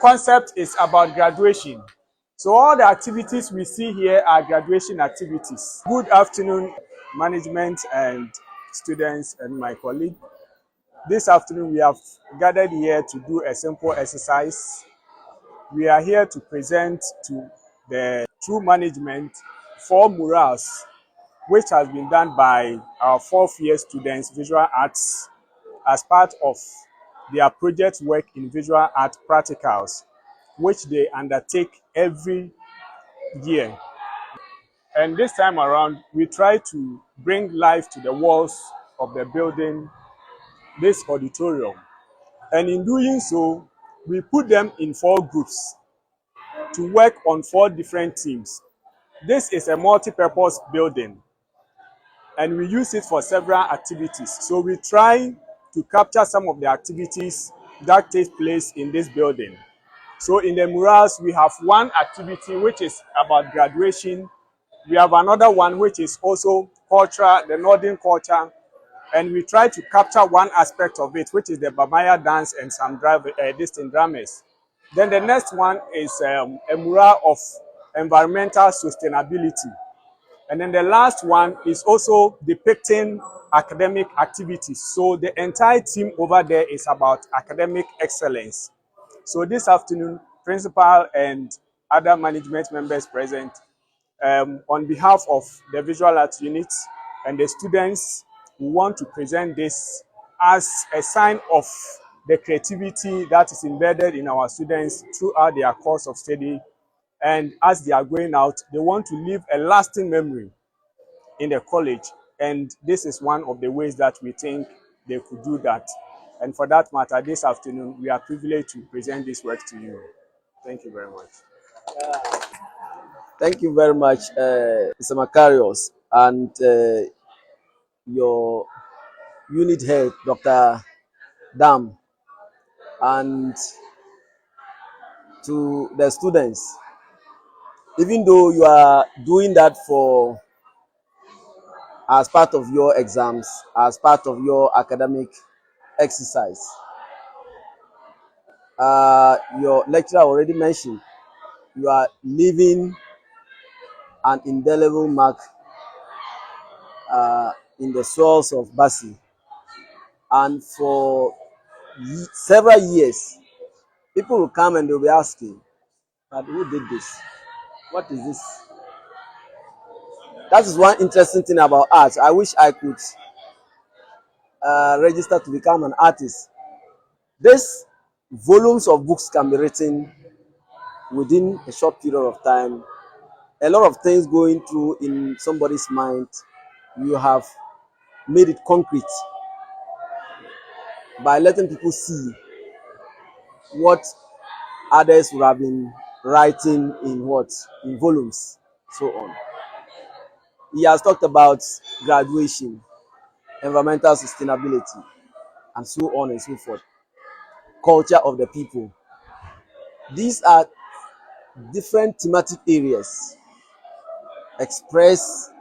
concept is about graduation. So all the activities we see here are graduation activities. Good afternoon, management and students and my colleague. This afternoon we have gathered here to do a simple exercise. We are here to present to the true management 4 murals, which has been done by our 4th year students, visual arts, as part of their project work in visual art practicals, which they undertake every year. And this time around, we try to bring life to the walls of the building, this auditorium. And in doing so, we put them in 4 groups to work on 4 different teams. This is a multi-purpose building, and we use it for several activities. So we try to capture some of the activities that take place in this building. So in the murals, we have one activity which is about graduation. We have another one which is also cultural, the northern culture, and we try to capture one aspect of it, which is the Bagabaga dance and some distant dramas. Then the next one is a mural of environmental sustainability. And then the last one is also depicting academic activities. So the entire team over there is about academic excellence. So this afternoon, principal and other management members present, on behalf of the visual arts unit and the students, we want to present this as a sign of the creativity that is embedded in our students throughout their course of study. And as they are going out, they want to leave a lasting memory in the college. And this is one of the ways that we think they could do that. And for that matter, this afternoon, we are privileged to present this work to you. Thank you very much. Thank you very much, Mr. Macarius, and your unit head, Dr. Dam, and to the students. Even though you are doing that for as part of your exams, as part of your academic exercise, your lecturer already mentioned you are leaving an indelible mark in the soils of BACE, and for several years, people will come and they'll be asking, "But who did this? What is this?" That is one interesting thing about art. I wish I could register to become an artist. These volumes of books can be written within a short period of time. A lot of things going through in somebody's mind, you have made it concrete by letting people see what others would have been writing in volumes, so on. He has talked about graduation, environmental sustainability, and so on and so forth. Culture of the people. These are different thematic areas expressed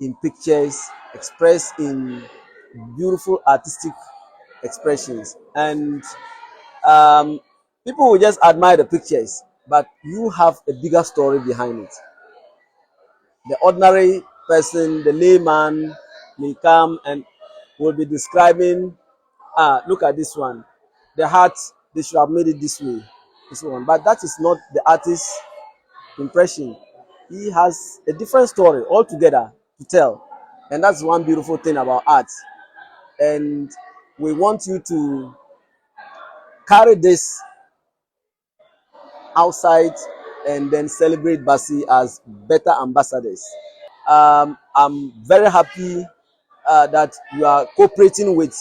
in pictures, expressed in beautiful artistic expressions, and um, people will just admire the pictures, but you have a bigger story behind it. The ordinary person, the layman, may come and will be describing, look at this one, the heart, they should have made it this way, and so on. But that is not the artist's impression. He has a different story altogether to tell, and that's one beautiful thing about art. And we want you to carry this outside and then celebrate BACE as better ambassadors. I'm very happy that you are cooperating with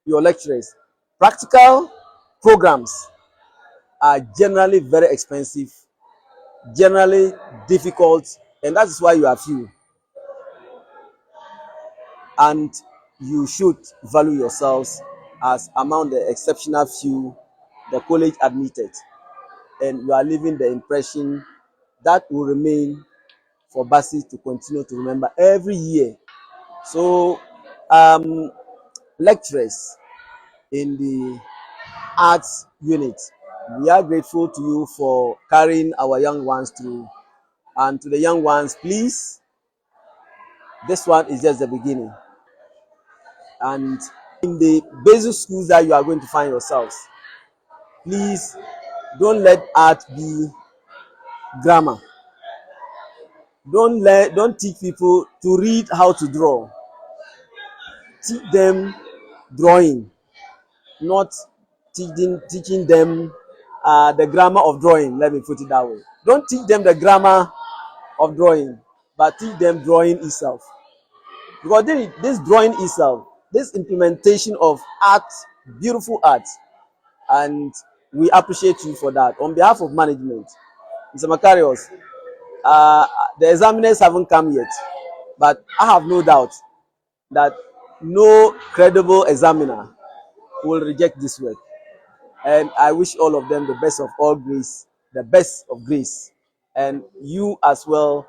your lecturers. Practical programs are generally very expensive, generally difficult, and that is why you are few. And you should value yourselves as among the exceptional few the college admitted, and you are leaving the impression that will remain for BACE to continue to remember every year. So, lecturers in the arts unit, We are grateful to you for carrying our young ones through. And to the young ones, please, this one is just the beginning. And in the basic schools that you are going to find yourselves, please don't let art be grammar. Don't teach people to read how to draw. Teach them drawing, not teaching them the grammar of drawing. Let me put it that way. Don't teach them the grammar of drawing, but teach them drawing itself. Because this drawing itself, this implementation of art, beautiful art, and we appreciate you for that. On behalf of management, Mr. Macarius, the examiners haven't come yet, but I have no doubt that no credible examiner will reject this work. And I wish all of them the best of all grace, the best of grace, and you as well,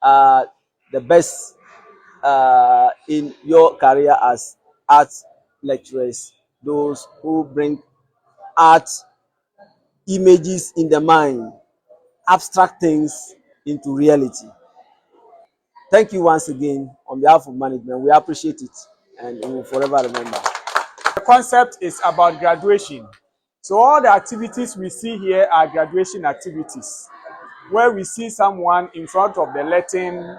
the best in your career as art lecturers, those who bring art images in the mind, abstract things into reality. Thank you once again on behalf of management. We appreciate it and we will forever remember. The concept is about graduation. So all the activities we see here are graduation activities, where we see someone in front of the Latin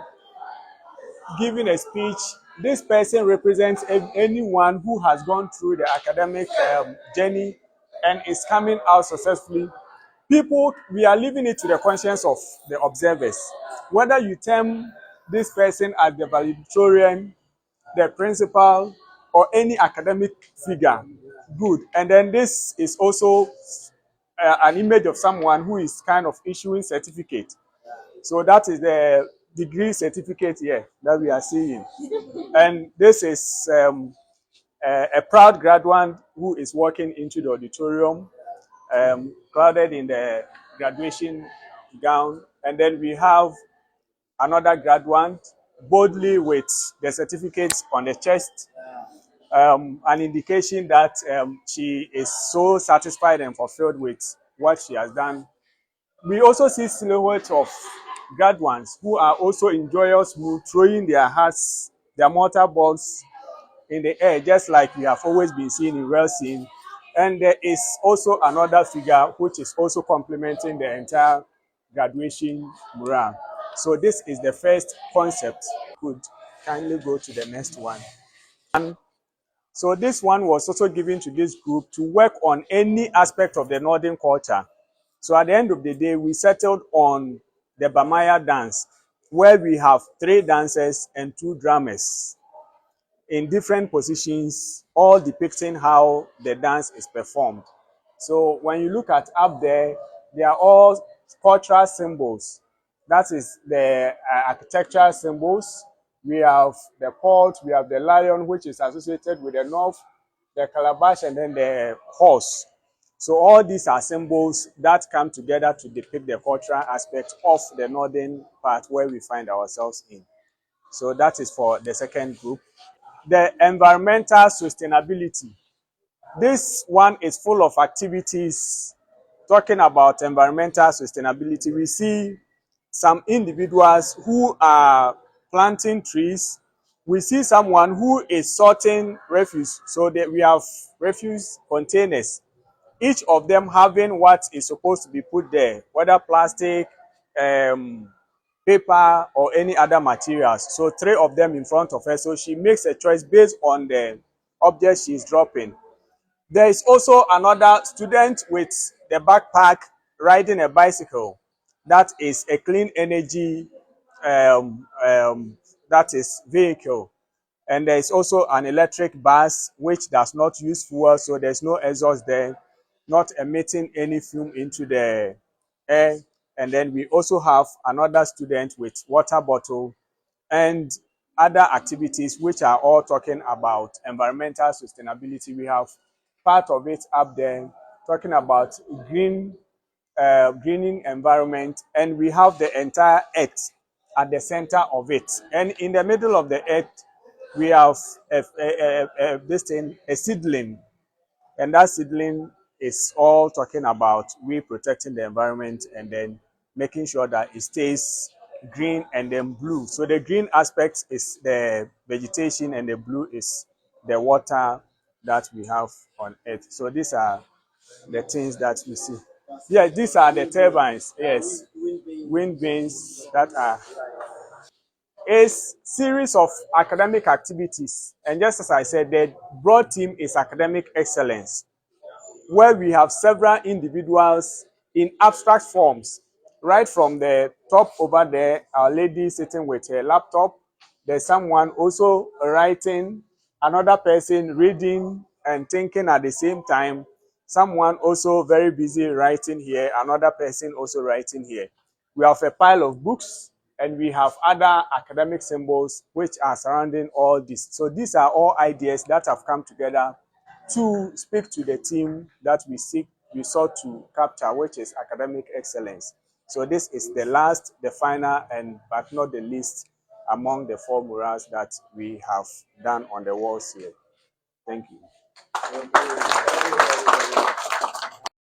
giving a speech. This person represents anyone who has gone through the academic journey and is coming out successfully. People, we are leaving it to the conscience of the observers. Whether you term this person as the valedictorian, the principal, or any academic figure, good. And then this is also an image of someone who is kind of issuing certificate. So that is the degree certificate here that we are seeing. And this is a proud graduate who is walking into the auditorium, clouded in the graduation gown. And then we have another graduate boldly with the certificates on the chest, an indication that she is so satisfied and fulfilled with what she has done. We also see silhouettes of graduates who are also in joyous mood, throwing their hats, their mortar balls in the air, just like we have always been seeing in real scene. And there is also another figure which is also complementing the entire graduation mural. So this is the first concept. Could kindly go to the next one. And so this one was also given to this group to work on any aspect of the Northern culture. So at the end of the day, we settled on the Bamaya dance, where we have 3 dancers and 2 drummers in different positions, all depicting how the dance is performed. So when you look at up there, they are all cultural symbols. That is the architectural symbols. We have the colt, we have the lion, which is associated with the north, the calabash, and then the horse. So all these are symbols that come together to depict the cultural aspect of the northern part where we find ourselves in. So that is for the second group. The environmental sustainability. This one is full of activities talking about environmental sustainability. We see some individuals who are planting trees. We see someone who is sorting refuse. So that we have refuse containers, each of them having what is supposed to be put there, whether plastic, paper, or any other materials. So 3 of them in front of her. So she makes a choice based on the object she's dropping. There is also another student with the backpack riding a bicycle. That is a clean energy that is vehicle. And there is also an electric bus which does not use fuel, so there's no exhaust there, not emitting any fume into the air. And then we also have another student with water bottle and other activities which are all talking about environmental sustainability. We have part of it up there talking about greening environment, and we have the entire earth at the center of it. And in the middle of the earth, we have this thing, a seedling, and that seedling is all talking about we protecting the environment and then making sure that it stays green and then blue. So the green aspect is the vegetation and the blue is the water that we have on earth. So these are the things that we see. Yeah, these are the turbines. Yes, wind vanes that are a series of academic activities. And just as I said, the broad theme is academic excellence, where we have several individuals in abstract forms. Right from the top over there, our lady sitting with her laptop. There's someone also writing, another person reading and thinking at the same time. Someone also very busy writing here, another person also writing here. We have a pile of books and we have other academic symbols which are surrounding all this. So these are all ideas that have come together to speak to the theme that we sought to capture, which is academic excellence. So this is the last, the final, and but not the least among the 4 murals that we have done on the walls here. Thank you.